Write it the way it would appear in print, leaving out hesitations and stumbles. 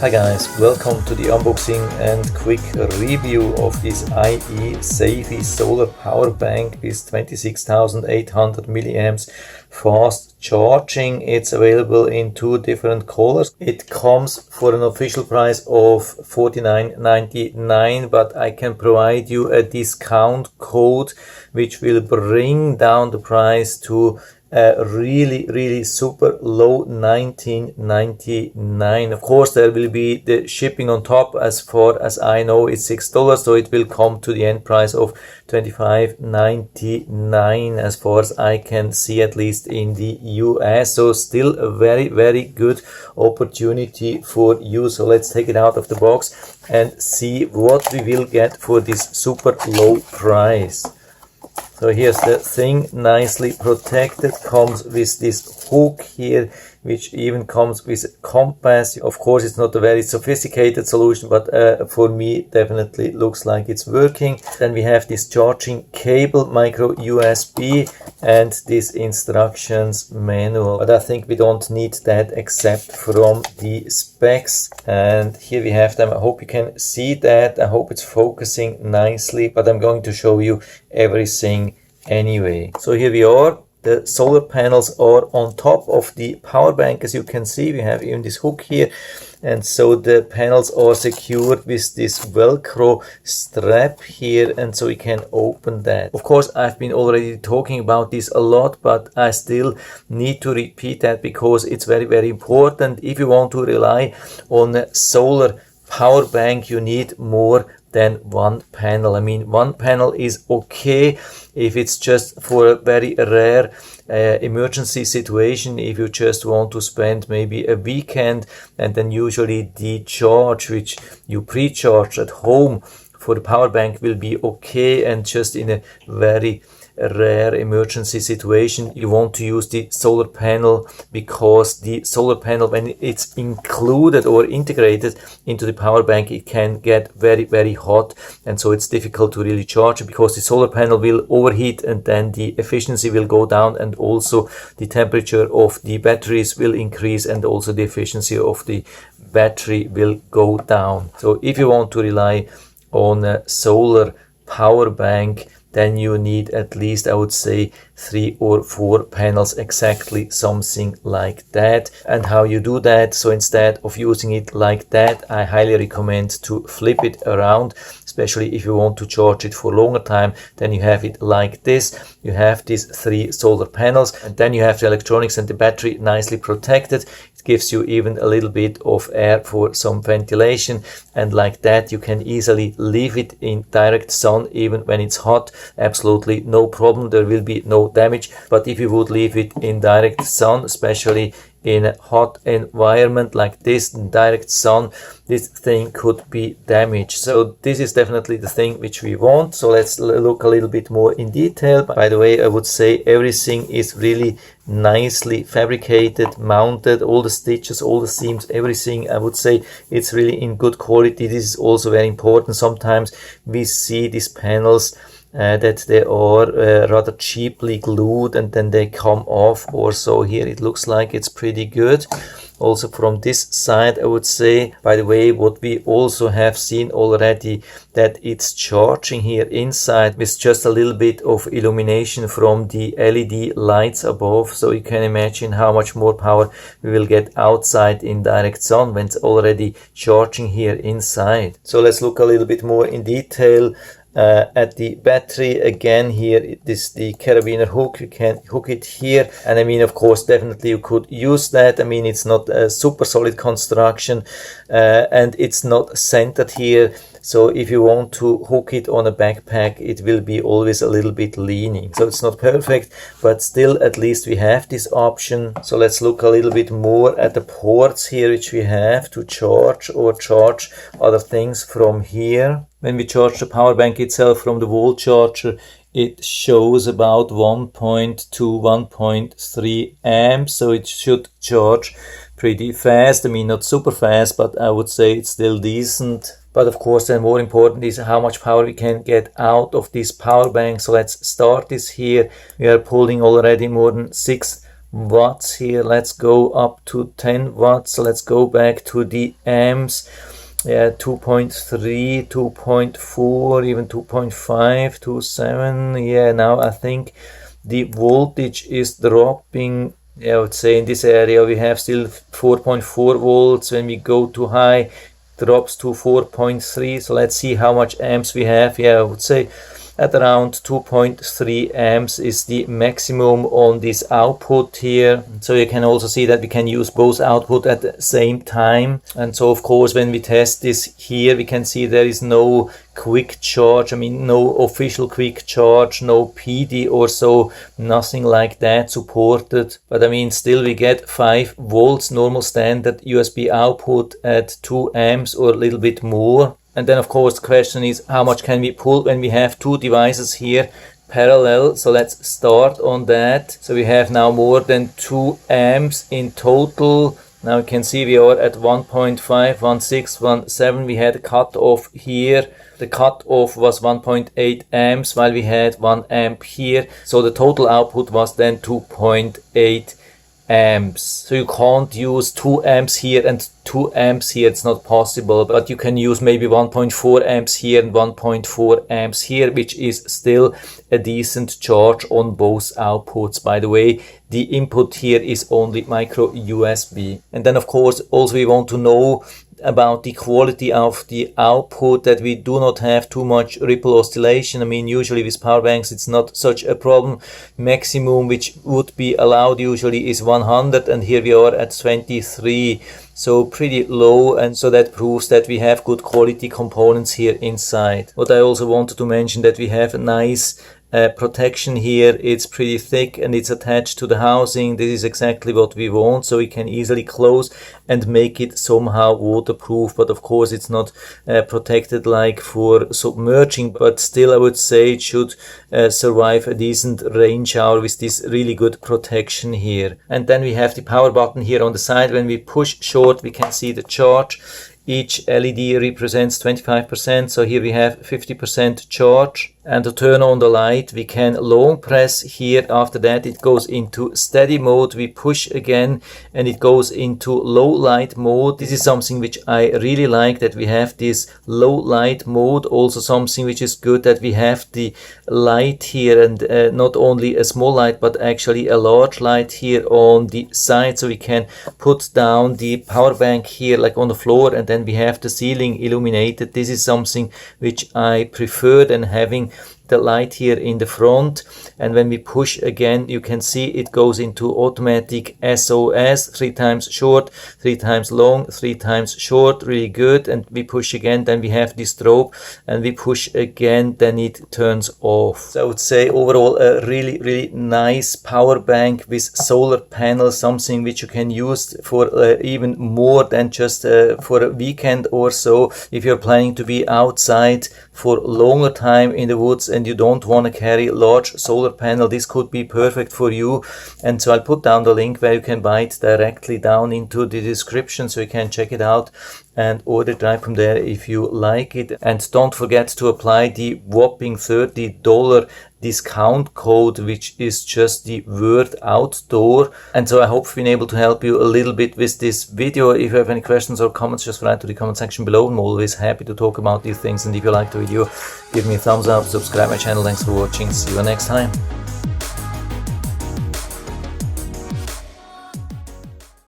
Hi guys, welcome to the unboxing and quick review of this IEsafy solar power bank with 26,800 milliamps fast charging. It's available in two different colors. It comes for an official price of $49.99, but I can provide you a discount code which will bring down the price to really super low $19.99. Of course, there will be the shipping on top. As far as I know, it's $6, so it will come to the end price of $25.99 as far as I can see, at least in the US. So still a very good opportunity for you. So let's take it out of the box and see what we will get for this super low price. So here's the thing, nicely protected, comes with this hook here, which even comes with a compass. Of course, it's not a very sophisticated solution, but for me, definitely looks like it's working. Then we have this charging cable, micro USB, and this instructions manual. But I think we don't need that except from the specs. And here we have them. I hope you can see that. I hope it's focusing nicely, but I'm going to show you everything anyway. So here we are. The solar panels are on top of the power bank. As you can see, we have even this hook here, and so the panels are secured with this velcro strap here, and so we can open that. Of course, I've been already talking about this a lot, but I still need to repeat that because it's very important. If you want to rely on a solar power bank, you need more than one panel. I mean, one panel is okay if it's just for a very rare emergency situation, if you just want to spend maybe a weekend, and then usually the charge which you pre-charge at home for the power bank will be okay, and just in a very rare emergency situation you want to use the solar panel, because the solar panel, when it's included or integrated into the power bank, it can get very hot, and so it's difficult to really charge it because the solar panel will overheat, and then the efficiency will go down, and also the temperature of the batteries will increase, and also the efficiency of the battery will go down. So if you want to rely on a solar power bank, then you need at least, I would say, 3 or 4 panels, exactly something like that. And how you do that, so instead of using it like that, I highly recommend to flip it around, especially if you want to charge it for longer time. Then you have it like this. You have these 3 solar panels, and then you have the electronics and the battery nicely protected. It gives you even a little bit of air for some ventilation, and like that you can easily leave it in direct sun even when it's hot. Absolutely no problem, there will be no damage. But if you would leave it in direct sun, especially in a hot environment like this, in direct sun, this thing could be damaged. So this is definitely the thing which we want. So let's look a little bit more in detail. By the way, I would say everything is really nicely fabricated, mounted, all the stitches, all the seams, everything. I would say it's really in good quality. This is also very important. Sometimes we see these panels that they are rather cheaply glued, and then they come off, or so. Here it looks like it's pretty good. Also from this side, I would say, by the way, what we also have seen already, that it's charging here inside with just a little bit of illumination from the LED lights above. So you can imagine how much more power we will get outside in direct sun when it's already charging here inside. So let's look a little bit more in detail at the battery. Again, here it is the carabiner hook. You can hook it here, and I mean, of course, definitely you could use that. I mean, it's not a super solid construction, and it's not centered here. So if you want to hook it on a backpack, it will be always a little bit leaning. So it's not perfect, but still at least we have this option. So let's look a little bit more at the ports here, which we have to charge or charge other things from here. When we charge the power bank itself from the wall charger, it shows about 1.2, 1.3 amps. So it should charge pretty fast. I mean, not super fast, but I would say it's still decent. But of course, then more important is how much power we can get out of this power bank. So let's start this here. We are pulling already more than 6 watts here. Let's go up to 10 watts. Let's go back to the amps. Yeah, 2.3, 2.4, even 2.5, 2.7. Yeah, now I think the voltage is dropping. Yeah, I would say in this area we have still 4.4 volts. When we go to high, drops to 4.3. So let's see how much amps we have. Yeah, I would say at around 2.3 amps is the maximum on this output here. So you can also see that we can use both output at the same time. And so of course when we test this here, we can see there is no quick charge. I mean, no official quick charge, no PD or so, nothing like that supported. But I mean, still we get 5 volts normal standard USB output at 2 amps or a little bit more. And then of course the question is, how much can we pull when we have 2 devices here parallel? So let's start on that. So we have now more than 2 amps in total. Now you can see we are at 1.5, 1.6, 1.7. We had a cutoff here. The cutoff was 1.8 amps while we had 1 amp here. So the total output was then 2.8 amps. So you can't use 2 amps here and 2 amps here. It's not possible, but you can use maybe 1.4 amps here and 1.4 amps here, which is still a decent charge on both outputs. By the way, the input here is only micro USB. And then of course also we want to know about the quality of the output, that we do not have too much ripple oscillation. I mean, usually with power banks it's not such a problem. Maximum which would be allowed usually is 100, and here we are at 23, so pretty low. And so that proves that we have good quality components here inside. What I also wanted to mention, that we have a nice protection here. It's pretty thick and it's attached to the housing. This is exactly what we want, so we can easily close and make it somehow waterproof. But of course it's not protected like for submerging, but still I would say it should survive a decent rain shower with this really good protection here. And then we have the power button here on the side. When we push short, we can see the charge. Each LED represents 25%, so here we have 50% charge. And to turn on the light, we can long press here. After that it goes into steady mode. We push again and it goes into low light mode. This is something which I really like, that we have this low light mode. Also something which is good, that we have the light here, and not only a small light but actually a large light here on the side, so we can put down the power bank here like on the floor, and then we have the ceiling illuminated. This is something which I prefer than having the light here in the front. And when we push again, you can see it goes into automatic SOS, 3 times short, 3 times long, 3 times short, really good. And we push again, then we have this strobe, and we push again, then it turns off. So I would say overall a really nice power bank with solar panels, something which you can use for even more than just for a weekend or so. If you're planning to be outside for longer time in the woods and you don't want to carry large solar panel, this could be perfect for you. And so I'll put down the link where you can buy it directly down into the description, so you can check it out and order it right from there if you like it. And don't forget to apply the whopping $30 discount code, which is just the word outdoor. And so I hope I've been able to help you a little bit with this video. If you have any questions or comments, just write to the comment section below. I'm always happy to talk about these things. And if you like the video, give me a thumbs up, subscribe my channel. Thanks for watching. See you next time.